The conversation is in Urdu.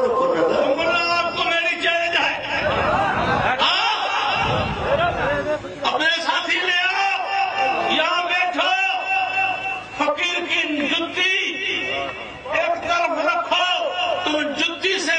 آپ کو میری چیلنج ہے، اپنے ساتھی لے آؤ، یہاں بیٹھو، فقیر کی جتی ایک طرف رکھو، تم جتی سے